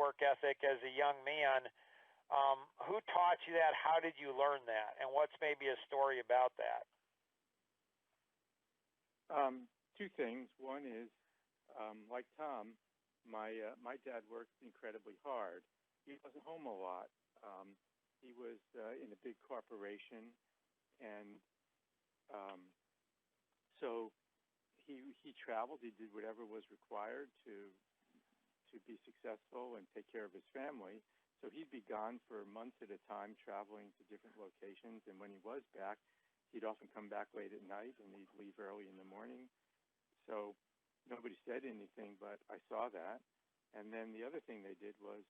work ethic as a young man. Who taught you that? How did you learn that? And what's maybe a story about that? Two things. One is, like Tom, my dad worked incredibly hard. He wasn't home a lot. He was in a big corporation, and so he traveled. He did whatever was required to be successful and take care of his family. So he'd be gone for months at a time, traveling to different locations. And when he was back, he'd often come back late at night, and he'd leave early in the morning. So nobody said anything, but I saw that. And then the other thing they did was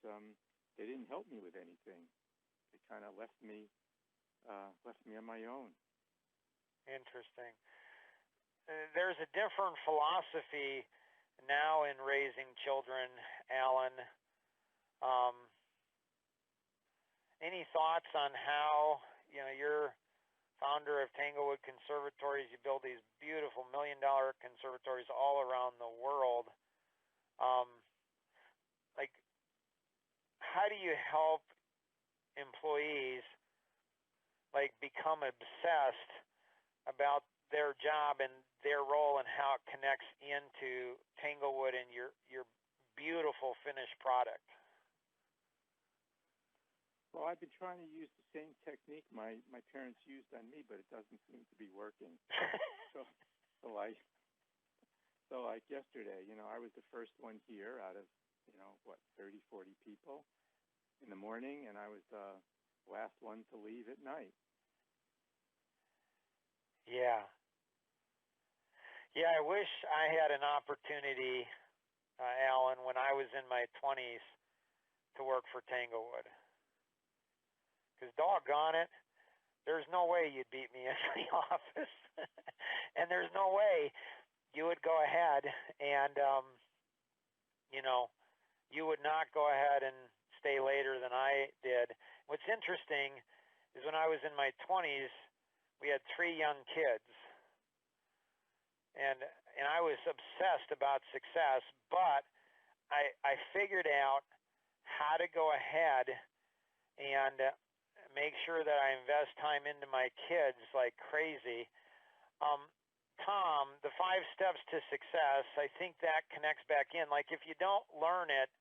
they didn't help me with anything. They kind of left me on my own. Interesting. There's a different philosophy now in raising children, Alan. Any thoughts on how, you're founder of Tanglewood Conservatories, you build these beautiful $1 million conservatories all around the world. How do you help employees become obsessed about their job and their role and how it connects into Tanglewood and your beautiful finished product? Well, I've been trying to use the same technique my parents used on me, but it doesn't seem to be working. so like yesterday, I was the first one here out of 30, 40 people in the morning, and I was the last one to leave at night. Yeah, I wish I had an opportunity, Alan, when I was in my 20s to work for Tanglewood. Because doggone it, there's no way you'd beat me in the office. And there's no way you would go ahead and, you would not go ahead and stay later than I did. What's interesting is when I was in my 20s, we had 3 young kids. And I was obsessed about success, but I figured out how to go ahead and make sure that I invest time into my kids like crazy. Tom, the 5 steps to success, I think that connects back in. Like if you don't learn it,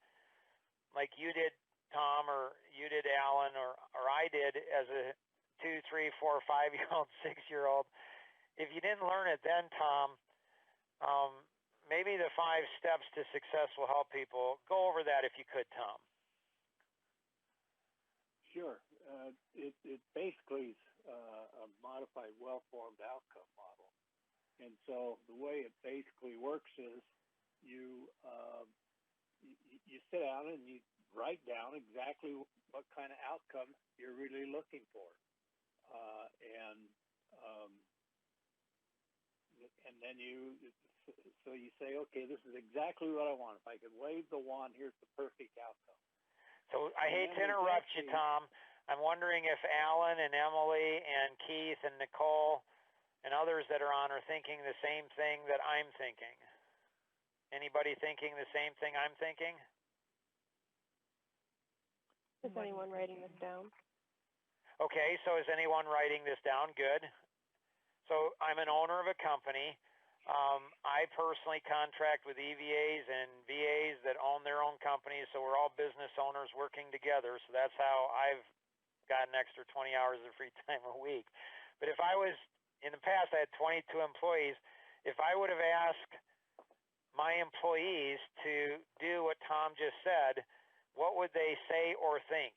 like you did, Tom, or you did, Alan, or I did as a 2, 3, 4, 5-year-old, 6-year-old, if you didn't learn it then, Tom, maybe the 5 steps to success will help people. Go over that if you could, Tom. Sure. It basically is a modified well-formed outcome model. And so the way it basically works is you sit down and you write down exactly what kind of outcome you're really looking for. And then you say, okay, this is exactly what I want. If I could wave the wand, here's the perfect outcome. So I hate to interrupt you, Tom. I'm wondering if Alan and Emily and Keith and Nicole and others that are on are thinking the same thing that I'm thinking. Anybody thinking the same thing I'm thinking? Is anyone writing this down? Okay, so is anyone writing this down? Good. So I'm an owner of a company. I personally contract with EVAs and VAs that own their own companies, so we're all business owners working together. So that's how I've got an extra 20 hours of free time a week. But if I was, in the past, I had 22 employees. If I would have asked my employees to do what Tom just said, what would they say or think?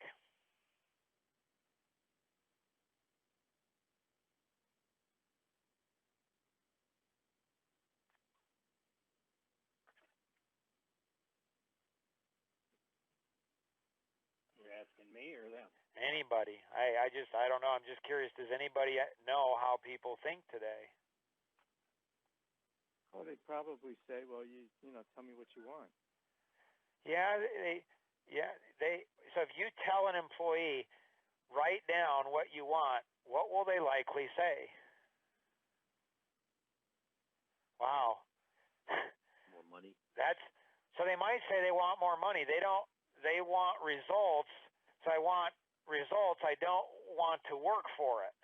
You're asking me or them? Anybody. I don't know. I'm just curious. Does anybody know how people think today? Well, they'd probably say, well, tell me what you want. Yeah, so if you tell an employee, write down what you want, what will they likely say? Wow. More money. So they might say they want more money. They don't they want results, so I want results. I don't want to work for it.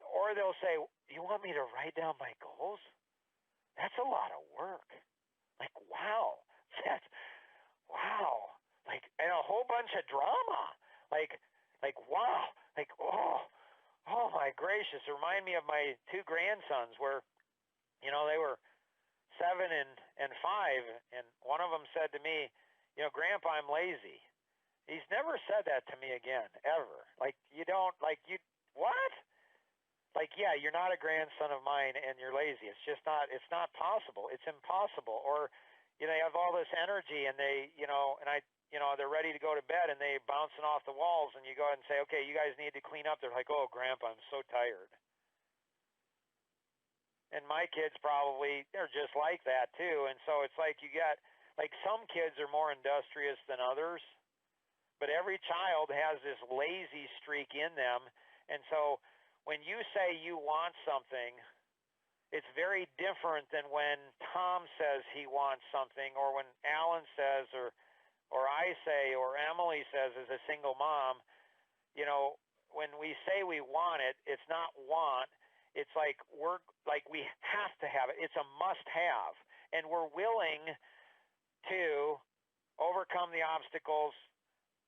Or they'll say, you want me to write down my goals? That's a lot of work. Like, wow. That's, wow. Like, and a whole bunch of drama. Like, wow. Like, oh my gracious. Remind me of my two grandsons where, they were 7 and 5, and one of them said to me, Grandpa, I'm lazy. He's never said that to me again, ever. Like, what? Like, yeah, you're not a grandson of mine and you're lazy. It's just not, it's not possible. It's impossible. Or, they have all this energy and they, they're ready to go to bed and they bouncing off the walls and you go ahead and say, okay, you guys need to clean up. They're like, oh, Grandpa, I'm so tired. And my kids probably, they're just like that too. And so it's like you got, like some kids are more industrious than others, but every child has this lazy streak in them. And so when you say you want something, it's very different than when Tom says he wants something, or when Alan says, or I say, or Emily says as a single mom. When we say we want it, it's not want. It's like we have to have it. It's a must-have, and we're willing to overcome the obstacles,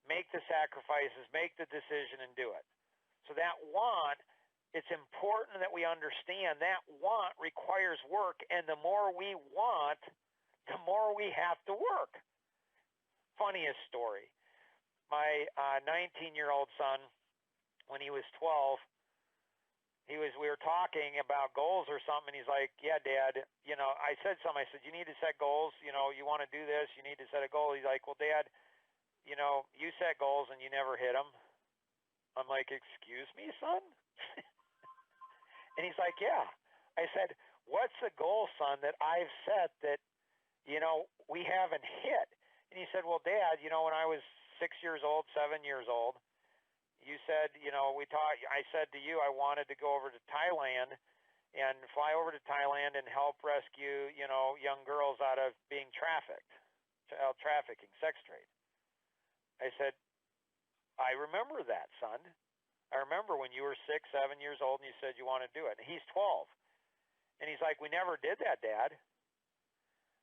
make the sacrifices, make the decision, and do it. So that want, it's important that we understand that want requires work, and the more we want, the more we have to work. Funniest story. My 19-year-old son, when he was 12, we were talking about goals or something, and he's like, yeah, Dad, I said something. I said, you need to set goals. You want to do this. You need to set a goal. He's like, well, Dad, you set goals and you never hit them. I'm like, excuse me, son? And he's like, yeah. I said, what's the goal, son, that I've set that, we haven't hit? And he said, well, Dad, when I was 6 years old, 7 years old, you said, I said to you, I wanted to go over to Thailand and fly over to Thailand and help rescue, young girls out of being trafficked, child trafficking, sex trade. I said, I remember that, son. I remember when you were 6, 7 years old and you said you want to do it. And he's 12. And he's like, we never did that, Dad.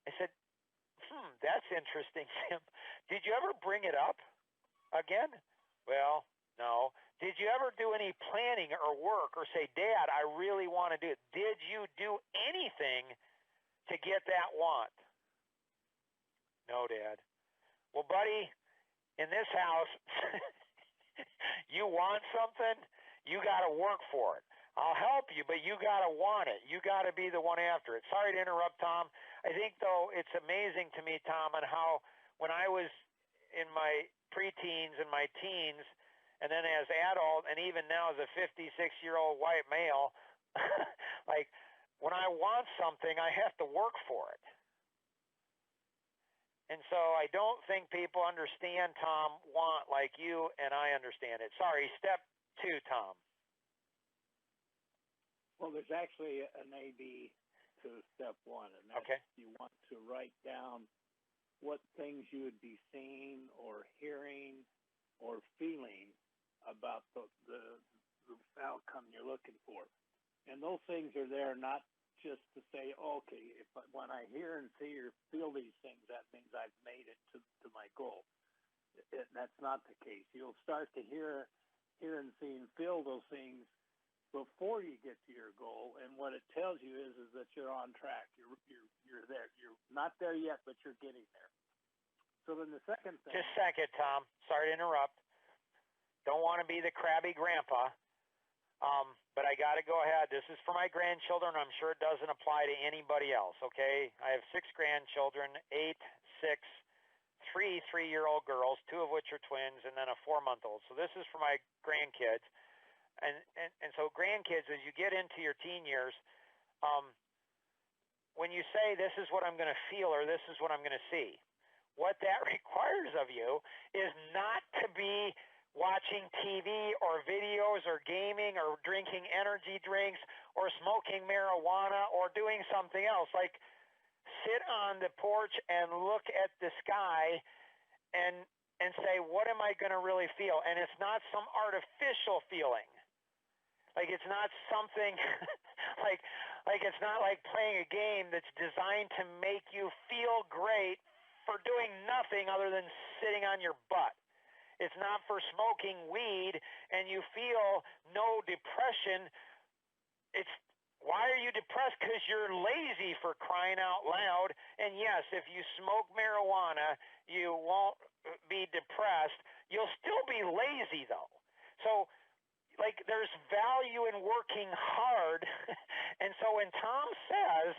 I said, that's interesting, Tim. Did you ever bring it up again? Well, no. Did you ever do any planning or work or say, Dad, I really want to do it? Did you do anything to get that want? No, Dad. Well, buddy, in this house, you want something, you got to work for it. I'll help you, but you got to want it. You got to be the one after it. Sorry to interrupt, Tom. I think, though, it's amazing to me, Tom, on how when I was in my preteens and my teens, and then as adult, and even now as a 56-year-old white male, like when I want something, I have to work for it. And so I don't think people understand, Tom, want like you and I understand it. Sorry, step 2, Tom. Well, there's actually an A-B to step 1, and that's okay. You want to write down what things you would be seeing or hearing or feeling about the outcome you're looking for. And those things are there not just to say, okay, when I hear and see or feel these things, that means I've made it to my goal. That's not the case. You'll start to hear and see and feel those things before you get to your goal, and what it tells you is that you're on track. You're there. You're not there yet, but you're getting there. So then the second thing. Just a second, Tom. Sorry to interrupt. Don't want to be the crabby grandpa, but I got to go ahead. This is for my grandchildren. I'm sure it doesn't apply to anybody else, okay? I have 6 grandchildren, 8, 6, 3 3-year-old girls, 2 of which are twins, and then a 4-month-old. So this is for my grandkids. And so grandkids, as you get into your teen years, when you say this is what I'm going to feel or this is what I'm going to see, what that requires of you is not to be watching TV or videos or gaming or drinking energy drinks or smoking marijuana or doing something else. Like sit on the porch and look at the sky and say, what am I going to really feel? And it's not some artificial feeling. Like it's not something like it's not like playing a game that's designed to make you feel great for doing nothing other than sitting on your butt. It's not for smoking weed and you feel no depression. It's why are you depressed? Because you're lazy, for crying out loud. And yes, if you smoke marijuana, you won't be depressed. You'll still be lazy though. So like there's value in working hard. And so when Tom says,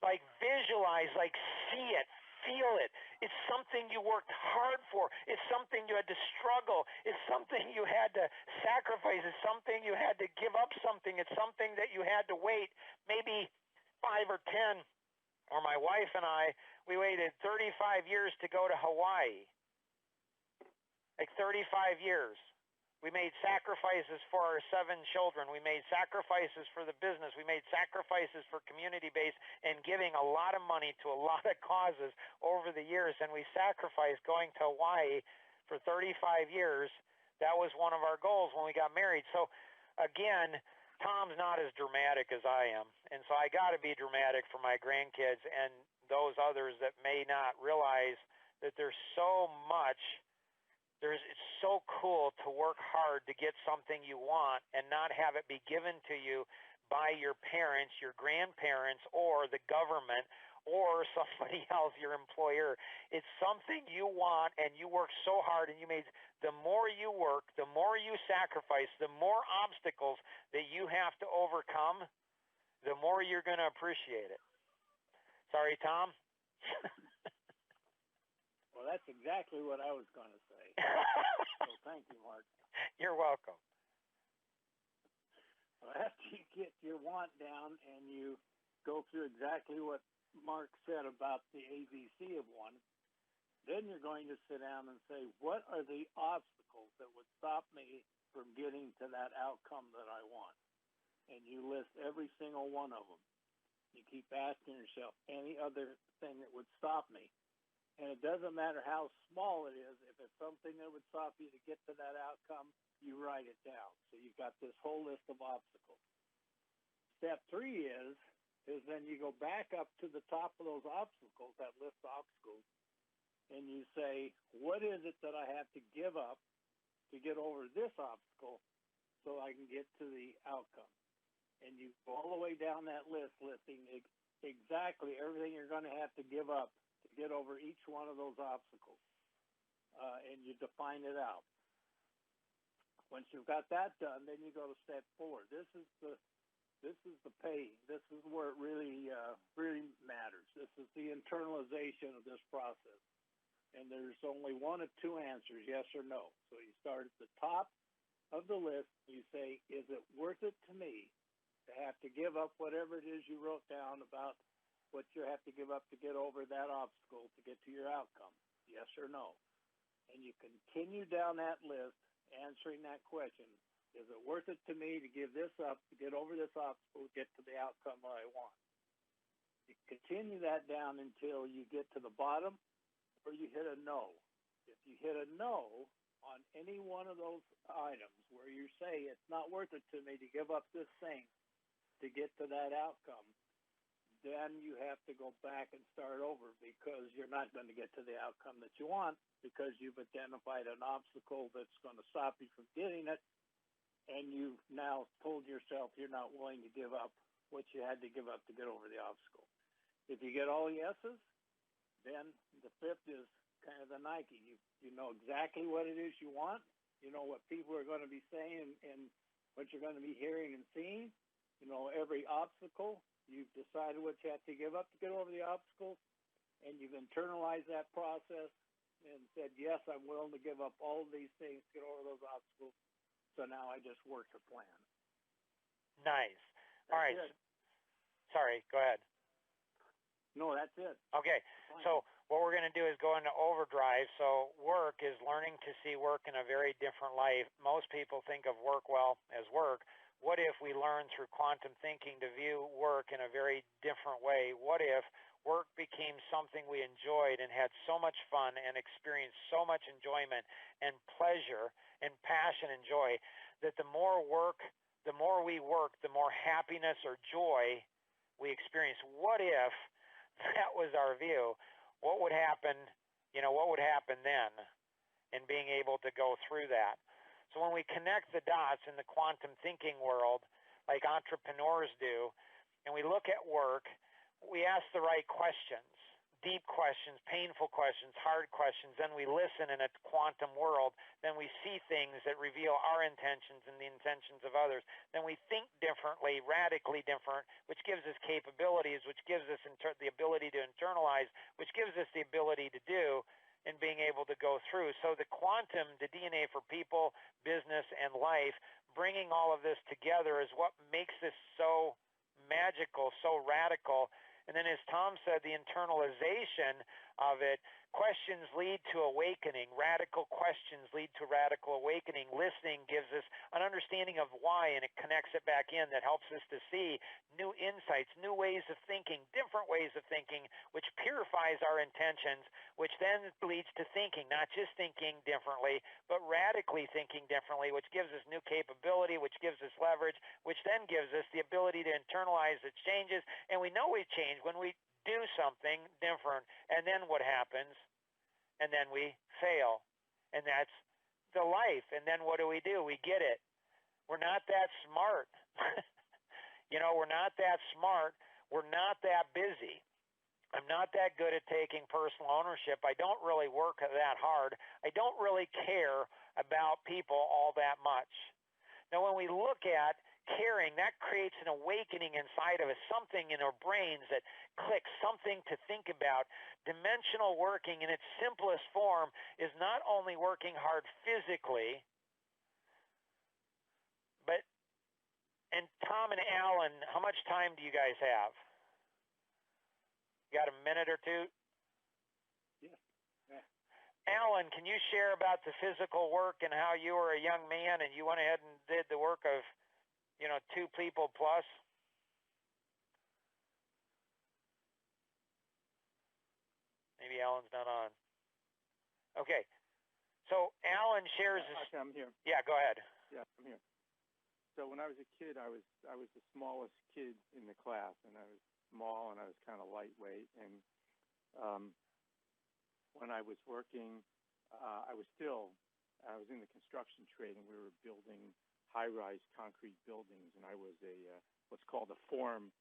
like visualize, like see it, feel it. It's something you worked hard for. It's something you had to struggle. It's something you had to sacrifice. It's something you had to give up something. It's something that you had to wait maybe 5 or 10, or my wife and I, we waited 35 years to go to Hawaii. Like 35 years. We made sacrifices for our 7 children. We made sacrifices for the business. We made sacrifices for community base and giving a lot of money to a lot of causes over the years. And we sacrificed going to Hawaii for 35 years. That was one of our goals when we got married. So again, Tom's not as dramatic as I am. And so I got to be dramatic for my grandkids and those others that may not realize that there's so much. It's so cool to work hard to get something you want and not have it be given to you by your parents, your grandparents, or the government, or somebody else, your employer. It's something you want, and you work so hard, and the more you work, the more you sacrifice, the more obstacles that you have to overcome, the more you're going to appreciate it. Sorry, Tom? Well, that's exactly what I was going to say. So thank you, Mark. You're welcome. Well, after you get your want down and you go through exactly what Mark said about the ABC of one, then you're going to sit down and say, what are the obstacles that would stop me from getting to that outcome that I want? And you list every single one of them. You keep asking yourself, any other thing that would stop me? And it doesn't matter how small it is. If it's something that would stop you to get to that outcome, you write it down. So you've got this whole list of obstacles. Step 3 is then you go back up to the top of those obstacles, that list of obstacles, and you say, what is it that I have to give up to get over this obstacle so I can get to the outcome? And you go all the way down that list, listing exactly everything you're going to have to give up to get over each one of those obstacles, and you define it out. Once you've got that done, then you go to step 4. This is the pay. This is where it really matters. This is the internalization of this process. And there's only one of 2 answers, yes or no. So you start at the top of the list. You say, is it worth it to me to have to give up whatever it is you wrote down about what you have to give up to get over that obstacle to get to your outcome, yes or no? And you continue down that list answering that question. Is it worth it to me to give this up to get over this obstacle, get to the outcome that I want? You continue that down until you get to the bottom or you hit a no. If you hit a no on any one of those items where you say it's not worth it to me to give up this thing to get to that outcome, then you have to go back and start over because you're not going to get to the outcome that you want because you've identified an obstacle that's going to stop you from getting it, and you've now told yourself you're not willing to give up what you had to give up to get over the obstacle. If you get all yeses, then the 5th is kind of the Nike. You know exactly what it is you want. You know what people are going to be saying and what you're going to be hearing and seeing. You know every obstacle. You've decided what you have to give up to get over the obstacle, and you've internalized that process and said, yes, I'm willing to give up all of these things to get over those obstacles. So now I just work a plan. Nice. All right. Sorry, go ahead. No, that's it. Okay. So what we're going to do is go into overdrive. So work is learning to see work in a very different light. Most people think of work, as work. What if we learn through quantum thinking to view work in a very different way? What if work became something we enjoyed and had so much fun and experienced so much enjoyment and pleasure and passion and joy that the more we work, the more happiness or joy we experience. What if that was our view? What would happen? What would happen then in being able to go through that? So when we connect the dots in the quantum thinking world, like entrepreneurs do, and we look at work, we ask the right questions, deep questions, painful questions, hard questions, then we listen in a quantum world, then we see things that reveal our intentions and the intentions of others, then we think differently, radically different, which gives us capabilities, which gives us the ability to internalize, which gives us the ability to do, and being able to go through. So the quantum, the DNA for people, business, and life, bringing all of this together is what makes this so magical, so radical. And then as Tom said, the internalization of it, questions lead to awakening. Radical questions lead to radical awakening. Listening gives us an understanding of why, and it connects it back in that helps us to see new insights, new ways of thinking, different ways of thinking, which purifies our intentions, which then leads to thinking, not just thinking differently, but radically thinking differently, which gives us new capability, which gives us leverage, which then gives us the ability to internalize its changes. And we know we change when we do something different. And then what happens? And then we fail. And that's the life. And then what do? We get it. We're not that smart. We're not that smart. We're not that busy. I'm not that good at taking personal ownership. I don't really work that hard. I don't really care about people all that much. Now, when we look at caring, that creates an awakening inside of us, something in our brains that clicks, something to think about. Dimensional working in its simplest form is not only working hard physically, and Tom and Alan, how much time do you guys have? Got a minute or two? Yeah. Alan, can you share about the physical work and how you were a young man and you went ahead and did the work of, 2 people plus? Maybe Alan's not on. Okay. So Alan shares this. Okay, I'm here. Yeah, go ahead. Yeah, I'm here. So when I was a kid, I was the smallest kid in the class, and I was small and I was kind of lightweight. And when I was working, I was in the construction trade, and we were building high-rise concrete buildings, and I was what's called a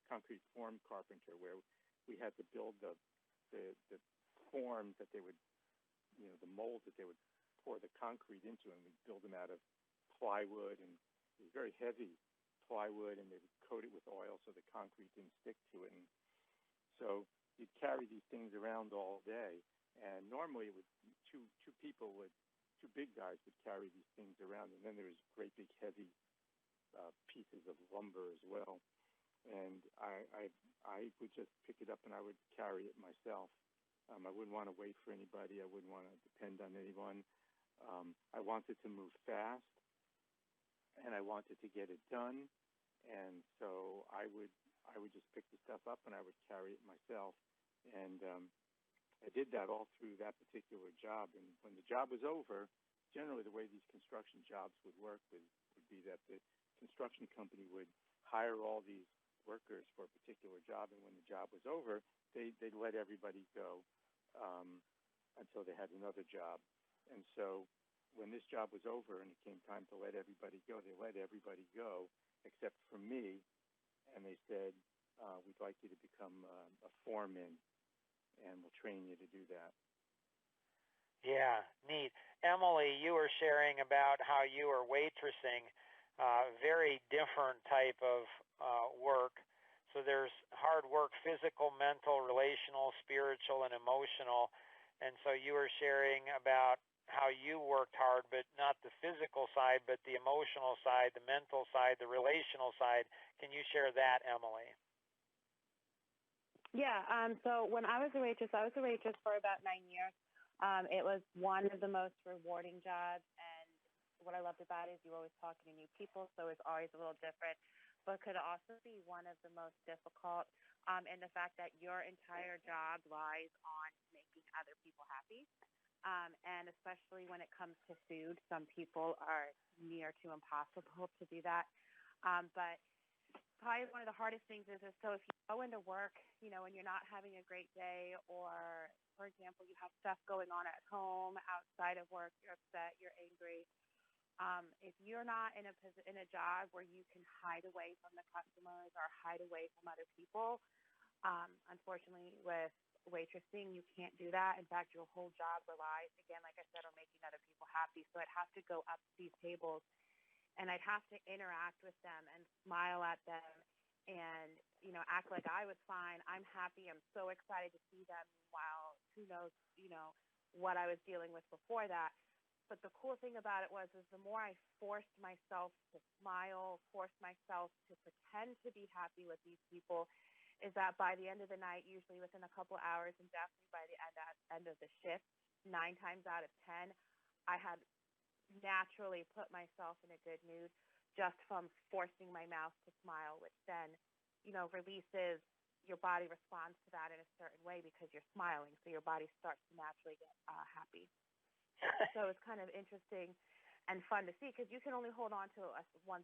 concrete form carpenter, where we had to build the forms that they would, the molds that they would pour the concrete into, and we'd build them out of plywood, and it was very heavy plywood, and they would coat it with oil so the concrete didn't stick to it. And so you'd carry these things around all day, and normally it would two big guys would carry these things around, and then there was great big heavy pieces of lumber as well. And I would just pick it up and I would carry it myself. I wouldn't want to wait for anybody. I wouldn't want to depend on anyone. I wanted to move fast, and I wanted to get it done. And so I would just pick the stuff up and I would carry it myself. And I did that all through that particular job. And when the job was over, generally the way these construction jobs would work would be that the construction company would hire all these workers for a particular job, and when the job was over, they'd let everybody go until they had another job. And so when this job was over and it came time to let everybody go, they let everybody go except for me, and they said, we'd like you to become a foreman, and we'll train you to do that. Yeah, neat. Emily, you were sharing about how you were waitressing, very different type of work. So there's hard work, physical, mental, relational, spiritual, and emotional. And so you were sharing about how you worked hard, but not the physical side, but the emotional side, the mental side, the relational side. Can you share that, Emily? Yeah, so when I was a waitress for about 9 years. It was one of the most rewarding jobs, and what I loved about it is you're always talking to new people, so it's always a little different, but could also be one of the most difficult. and the fact that your entire job lies on making other people happy. And especially when it comes to food, some people are near to impossible to do that. But probably one of the hardest things is so if you go into work, and you're not having a great day, or for example, you have stuff going on at home outside of work, you're upset, you're angry. If you're not in a job where you can hide away from the customers or hide away from other people, unfortunately, with waitressing, you can't do that. In fact, your whole job relies, again, like I said, on making other people happy. So I'd have to go up to these tables and I'd have to interact with them and smile at them and, act like I was fine. I'm happy. I'm so excited to see them. Meanwhile, who knows, what I was dealing with before that. But the cool thing about it is the more I forced myself to smile, forced myself to pretend to be happy with these people, is that by the end of the night, usually within a couple hours, and definitely by the end of the shift, 9 times out of 10, I had naturally put myself in a good mood just from forcing my mouth to smile, which then, releases, your body responds to that in a certain way because you're smiling, so your body starts to naturally get happy. So it's kind of interesting and fun to see because you can only hold on to one,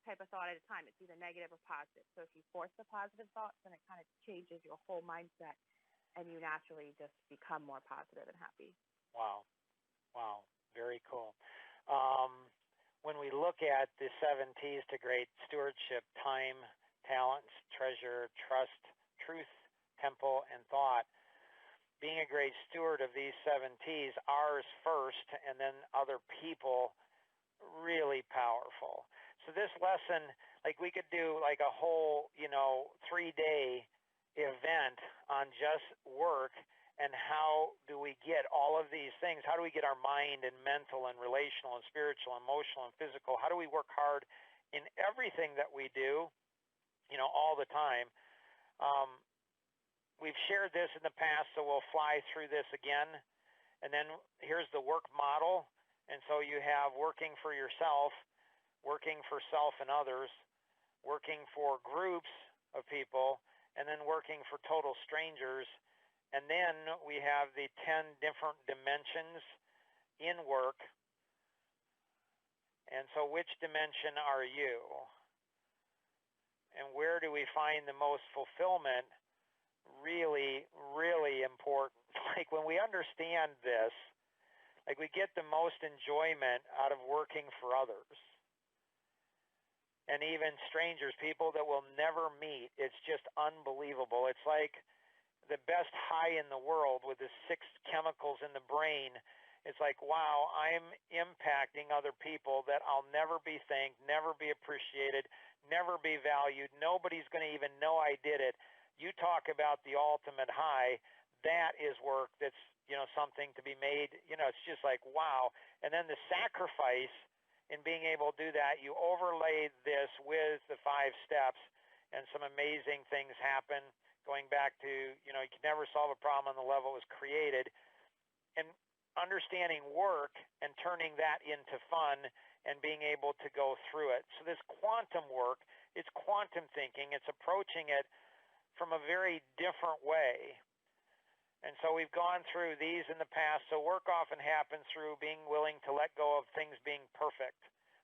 type of thought at a time. It's either negative or positive. So if you force the positive thoughts, then it kind of changes your whole mindset, and you naturally just become more positive and happy. Wow. Wow. Very cool. When we look at the 7 T's to great stewardship: time, talents, treasure, trust, truth, temple, and thought, being a great steward of these 7 T's, ours first and then other people, really powerful. So this lesson, like we could do like a whole, 3-day event on just work and how do we get all of these things? How do we get our mind and mental and relational and spiritual, emotional and physical? How do we work hard in everything that we do, all the time? We've shared this in the past, so we'll fly through this again. And then here's the work model. And so you have working for yourself, working for self and others, working for groups of people, and then working for total strangers. And then we have the 10 different dimensions in work. And so which dimension are you? And where do we find the most fulfillment? Really, really important. Like when we understand this, like we get the most enjoyment out of working for others. And even strangers, people that we'll never meet. It's just unbelievable. It's like the best high in the world with the 6 chemicals in the brain. It's like, wow, I'm impacting other people that I'll never be thanked, never be appreciated, never be valued. Nobody's going to even know I did it. You talk about the ultimate high. That is work that's, something to be made. It's just like, wow. And then the sacrifice in being able to do that, you overlay this with the 5 steps, and some amazing things happen. Going back to, you can never solve a problem on the level it was created. And understanding work and turning that into fun and being able to go through it. So this quantum work, it's quantum thinking. It's approaching it from a very different way. And so we've gone through these in the past. So work often happens through being willing to let go of things being perfect,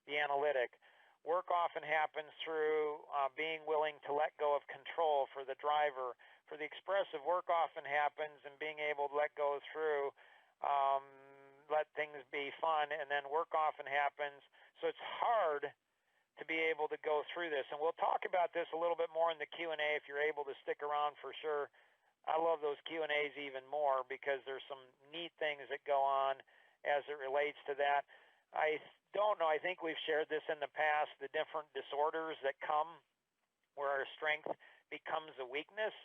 the analytic. Work often happens through being willing to let go of control for the driver. For the expressive, work often happens in being able to let go through, let things be fun, and then work often happens. So it's hard to be able to go through this. And we'll talk about this a little bit more in the Q&A if you're able to stick around for sure. I love those Q&As even more because there's some neat things that go on as it relates to that. I don't know. I think we've shared this in the past, the different disorders that come where our strength becomes a weakness,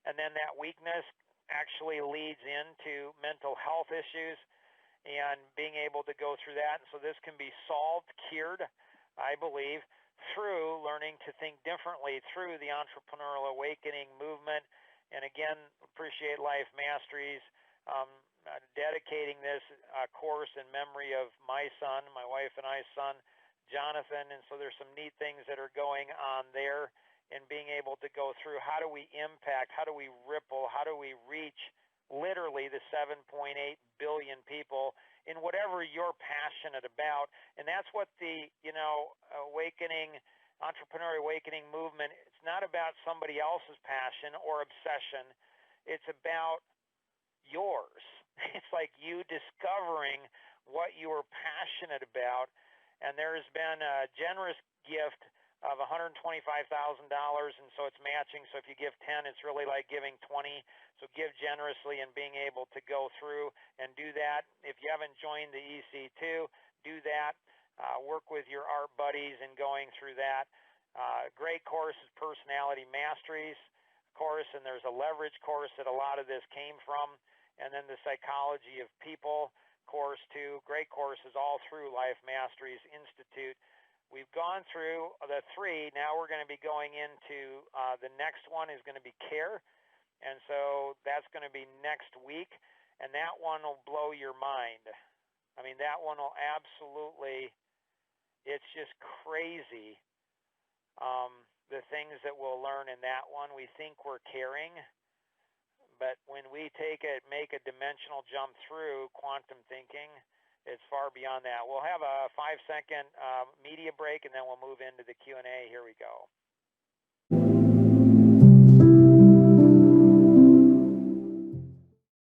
and then that weakness actually leads into mental health issues and being able to go through that. And so this can be solved, cured, I believe, through learning to think differently, through the entrepreneurial awakening movement. And again, Appreciate Life Masteries, dedicating this course in memory of my son, my wife and I's son, Jonathan. And so there's some neat things that are going on there in being able to go through how do we impact, how do we ripple, how do we reach literally the 7.8 billion people in whatever you're passionate about. And that's what the, entrepreneur awakening movement, it's not about somebody else's passion or obsession. It's about yours. It's like you discovering what you are passionate about. And there's been a generous gift of $125,000, and so it's matching. So if you give 10, it's really like giving 20. So give generously and being able to go through and do that. If you haven't joined the EC2, do that. Work with your art buddies in going through that. Great course is Personality Masteries course, and there's a leverage course that a lot of this came from, and then the Psychology of People course too. Great courses all through Life Masteries Institute. We've gone through the 3. Now we're going to be going into the next one is going to be Care. And so that's going to be next week. And that one will blow your mind. I mean, that one will absolutely, it's just crazy. The things that we'll learn in that one. We think we're caring. But when we make a dimensional jump through quantum thinking, it's far beyond that. We'll have a 5-second media break, and then we'll move into the Q&A. Here we go.